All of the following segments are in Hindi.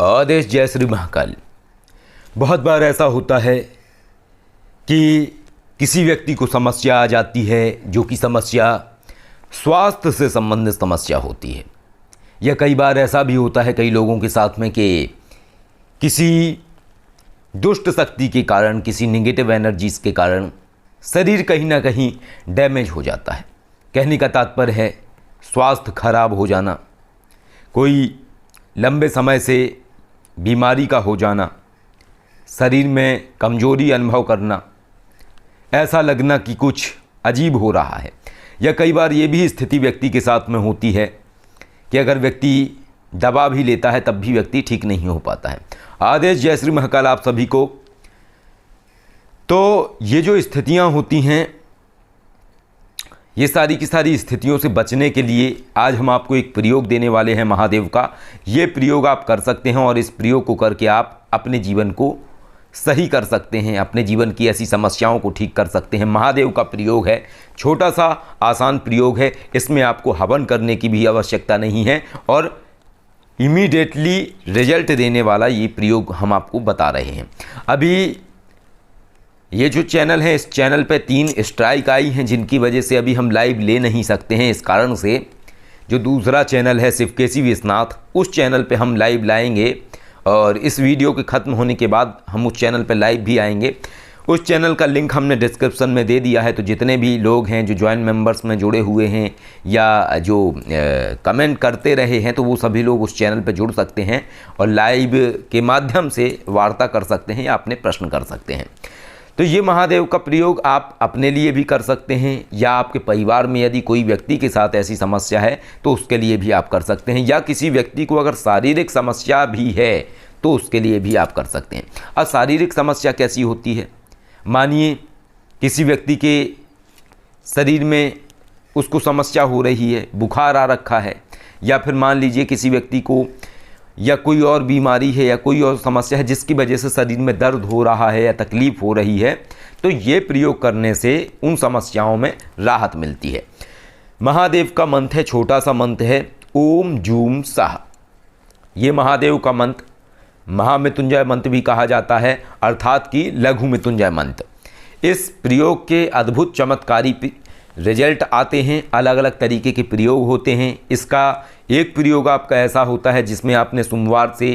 आदेश जय श्री महाकाल। बहुत बार ऐसा होता है कि किसी व्यक्ति को समस्या आ जाती है जो कि समस्या स्वास्थ्य से संबंधित समस्या होती है, या कई बार ऐसा भी होता है कई लोगों के साथ में कि किसी दुष्ट शक्ति के कारण, किसी नेगेटिव एनर्जीज के कारण शरीर कहीं ना कहीं डैमेज हो जाता है। कहने का तात्पर्य है स्वास्थ्य खराब हो जाना, कोई लंबे समय से बीमारी का हो जाना, शरीर में कमजोरी अनुभव करना, ऐसा लगना कि कुछ अजीब हो रहा है। या कई बार ये भी स्थिति व्यक्ति के साथ में होती है कि अगर व्यक्ति दवा भी लेता है तब भी व्यक्ति ठीक नहीं हो पाता है। आदेश जय श्री महाकाल आप सभी को। तो ये जो स्थितियां होती हैं, ये सारी की सारी स्थितियों से बचने के लिए आज हम आपको एक प्रयोग देने वाले हैं महादेव का। ये प्रयोग आप कर सकते हैं और इस प्रयोग को करके आप अपने जीवन को सही कर सकते हैं, अपने जीवन की ऐसी समस्याओं को ठीक कर सकते हैं। महादेव का प्रयोग है, छोटा सा आसान प्रयोग है, इसमें आपको हवन करने की भी आवश्यकता नहीं है और इमीडिएटली रिजल्ट देने वाला ये प्रयोग हम आपको बता रहे हैं। अभी ये जो चैनल है, इस चैनल पे 3 स्ट्राइक आई हैं जिनकी वजह से अभी हम लाइव ले नहीं सकते हैं। इस कारण से जो दूसरा चैनल है शिव केसी विश्वनाथ, उस चैनल पे हम लाइव लाएंगे और इस वीडियो के ख़त्म होने के बाद हम उस चैनल पे लाइव भी आएंगे। उस चैनल का लिंक हमने डिस्क्रिप्शन में दे दिया है, तो जितने भी लोग हैं जो जॉइंट मेंबर्स में जुड़े हुए हैं या जो कमेंट करते रहे हैं, तो वो सभी लोग उस चैनल पे जुड़ सकते हैं और लाइव के माध्यम से वार्ता कर सकते हैं या अपने प्रश्न कर सकते हैं। तो ये महादेव का प्रयोग आप अपने लिए भी कर सकते हैं या आपके परिवार में यदि कोई व्यक्ति के साथ ऐसी समस्या है तो उसके लिए भी आप कर सकते हैं, या किसी व्यक्ति को अगर शारीरिक समस्या भी है तो उसके लिए भी आप कर सकते हैं। अब शारीरिक समस्या कैसी होती है? मानिए किसी व्यक्ति के शरीर में उसको समस्या हो रही है, बुखार आ रखा है, या फिर मान लीजिए किसी व्यक्ति को या कोई और बीमारी है या कोई और समस्या है जिसकी वजह से शरीर में दर्द हो रहा है या तकलीफ़ हो रही है, तो ये प्रयोग करने से उन समस्याओं में राहत मिलती है। महादेव का मंत्र है, छोटा सा मंत्र है, ओम जूम साह। ये महादेव का मंत्र महामृत्युंजय मंत्र भी कहा जाता है, अर्थात कि लघु मृत्युंजय मंत्र। इस प्रयोग के अद्भुत चमत्कारी रिजल्ट आते हैं, अलग अलग तरीके के प्रयोग होते हैं। इसका एक प्रयोग आपका ऐसा होता है जिसमें आपने सोमवार से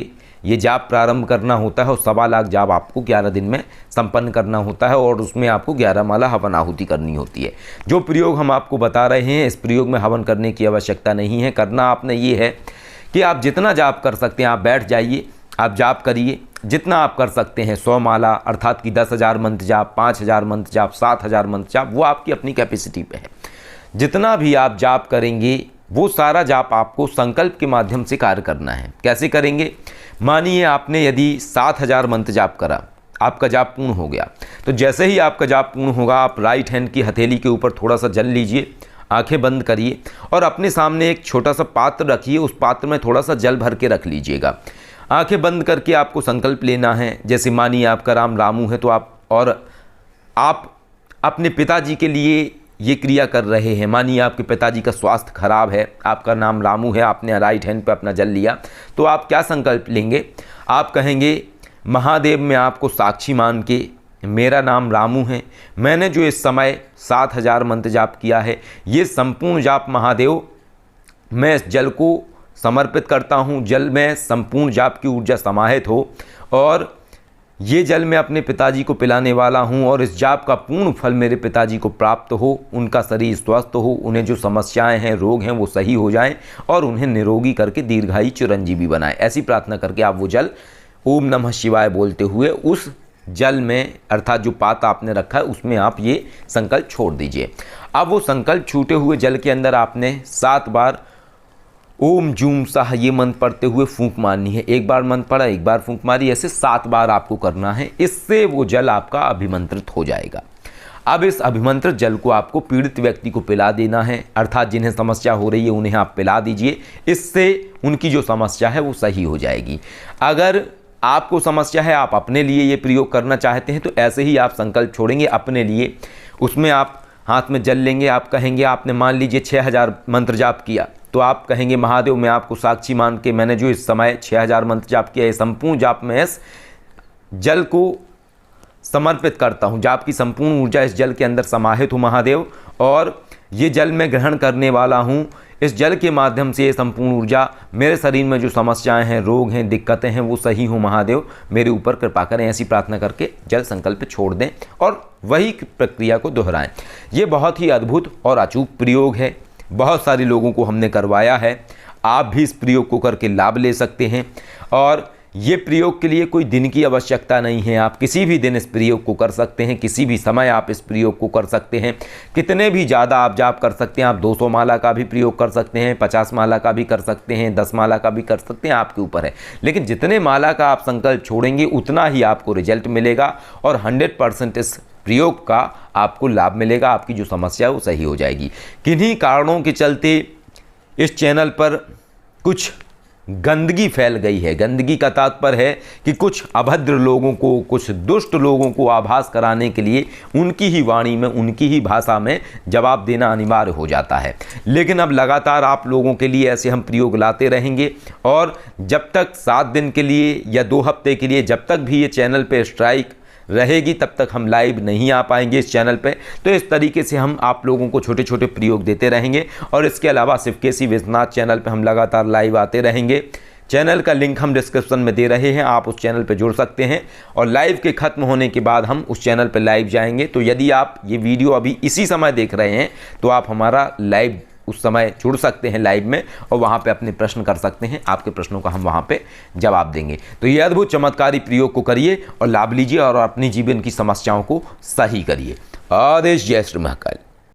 ये जाप प्रारंभ करना होता है और 1.25 लाख जाप आपको 11 दिन में संपन्न करना होता है और उसमें आपको 11 माला हवन आहुति करनी होती है। जो प्रयोग हम आपको बता रहे हैं, इस प्रयोग में हवन करने की आवश्यकता नहीं है। करना आपने ये है कि आप जितना जाप कर सकते हैं, आप बैठ जाइए, आप जाप करिए जितना आप कर सकते हैं। 100 माला अर्थात कि 10,000 मंत्र जाप, 5,000 मंत्र जाप, 7,000 मंत्र जाप, वो आपकी अपनी कैपेसिटी पे है। जितना भी आप जाप करेंगे वो सारा जाप आपको संकल्प के माध्यम से कार्य करना है। कैसे करेंगे? मानिए आपने यदि 7,000 मंत्र जाप करा, आपका जाप पूर्ण हो गया, तो जैसे ही आपका जाप पूर्ण होगा आप राइट हैंड की हथेली के ऊपर थोड़ा सा जल लीजिए, आंखें बंद करिए और अपने सामने एक छोटा सा पात्र रखिए, उस पात्र में थोड़ा सा जल भर के रख लीजिएगा। आंखें बंद करके आपको संकल्प लेना है। जैसे मानिए आपका नाम रामू है, तो आप अपने पिताजी के लिए ये क्रिया कर रहे हैं। मानिए आपके पिताजी का स्वास्थ्य खराब है, आपका नाम रामू है, आपने राइट हैंड पे अपना जल लिया, तो आप क्या संकल्प लेंगे? आप कहेंगे, महादेव मैं आपको साक्षी मान के, मेरा नाम रामू है, मैंने जो इस समय 7,000 मंत्र जाप किया है, ये संपूर्ण जाप महादेव मैं इस जल को समर्पित करता हूँ। जल में संपूर्ण जाप की ऊर्जा समाहित हो और ये जल मैं अपने पिताजी को पिलाने वाला हूँ और इस जाप का पूर्ण फल मेरे पिताजी को प्राप्त हो, उनका शरीर स्वस्थ हो, उन्हें जो समस्याएं हैं, रोग हैं, वो सही हो जाएं और उन्हें निरोगी करके दीर्घायु चिरंजीवी बनाएं। ऐसी प्रार्थना करके आप वो जल ओम नमः शिवाय बोलते हुए उस जल में अर्थात जो पात्र आपने रखा है उसमें आप ये संकल्प छोड़ दीजिए। अब वो संकल्प छूटे हुए जल के अंदर आपने 7 बार ओम जूम साह ये मंत्र पढ़ते हुए फूंक मारनी है। एक बार मंत्र पढ़ा, एक बार फूंक मारी, ऐसे 7 बार आपको करना है। इससे वो जल आपका अभिमंत्रित हो जाएगा। अब इस अभिमंत्रित जल को आपको पीड़ित व्यक्ति को पिला देना है, अर्थात जिन्हें समस्या हो रही है उन्हें आप पिला दीजिए। इससे उनकी जो समस्या है वो सही हो जाएगी। अगर आपको समस्या है, आप अपने लिए ये प्रयोग करना चाहते हैं, तो ऐसे ही आप संकल्प छोड़ेंगे अपने लिए। उसमें आप हाथ में जल लेंगे, आप कहेंगे, आपने मान लीजिए 6,000 मंत्र जाप किया, तो आप कहेंगे महादेव मैं आपको साक्षी मान के मैंने जो इस समय 6000 मंत्र जाप किया है, संपूर्ण जाप में इस जल को समर्पित करता हूँ। जाप की संपूर्ण ऊर्जा इस जल के अंदर समाहित हो महादेव, और ये जल मैं ग्रहण करने वाला हूँ। इस जल के माध्यम से ये संपूर्ण ऊर्जा मेरे शरीर में जो समस्याएं हैं, रोग हैं, दिक्कतें हैं, वो सही हो महादेव, मेरे ऊपर कृपा करें। ऐसी प्रार्थना करके जल संकल्प छोड़ दें और वही प्रक्रिया को दोहराएं। ये बहुत ही अद्भुत और अचूक प्रयोग है, बहुत सारे लोगों को हमने करवाया है। आप भी इस प्रयोग को करके लाभ ले सकते हैं। और ये प्रयोग के लिए कोई दिन की आवश्यकता नहीं है, आप किसी भी दिन इस प्रयोग को कर सकते हैं, किसी भी समय आप इस प्रयोग को कर सकते हैं। कितने भी ज़्यादा आप जाप कर सकते हैं, आप 200 माला का भी प्रयोग कर सकते हैं, 50 माला का भी कर सकते हैं, 10 माला का भी कर सकते हैं, आपके ऊपर है। लेकिन जितने माला का आप संकल्प छोड़ेंगे उतना ही आपको रिजल्ट मिलेगा और 100% इस प्रयोग का आपको लाभ मिलेगा, आपकी जो समस्या है वो सही हो जाएगी। किन्हीं कारणों के चलते इस चैनल पर कुछ गंदगी फैल गई है। गंदगी का तात्पर्य है कि कुछ अभद्र लोगों को, कुछ दुष्ट लोगों को आभास कराने के लिए उनकी ही वाणी में, उनकी ही भाषा में जवाब देना अनिवार्य हो जाता है। लेकिन अब लगातार आप लोगों के लिए ऐसे हम प्रयोग लाते रहेंगे और जब तक 7 दिन के लिए या 2 हफ्ते के लिए, जब तक भी ये चैनल पे स्ट्राइक रहेगी तब तक हम लाइव नहीं आ पाएंगे इस चैनल पे। तो इस तरीके से हम आप लोगों को छोटे छोटे प्रयोग देते रहेंगे और इसके अलावा शिव केसी विश्वनाथ चैनल पे हम लगातार लाइव आते रहेंगे। चैनल का लिंक हम डिस्क्रिप्शन में दे रहे हैं, आप उस चैनल पे जुड़ सकते हैं और लाइव के ख़त्म होने के बाद हम उस चैनल पे लाइव जाएंगे। तो यदि आप ये वीडियो अभी इसी समय देख रहे हैं तो आप हमारा लाइव उस समय जुड़ सकते हैं लाइव में और वहाँ पे अपने प्रश्न कर सकते हैं, आपके प्रश्नों का हम वहाँ पे जवाब देंगे। तो ये अद्भुत चमत्कारी प्रयोग को करिए और लाभ लीजिए और अपनी जीवन की समस्याओं को सही करिए। आदेश। जय श्री महाकाल।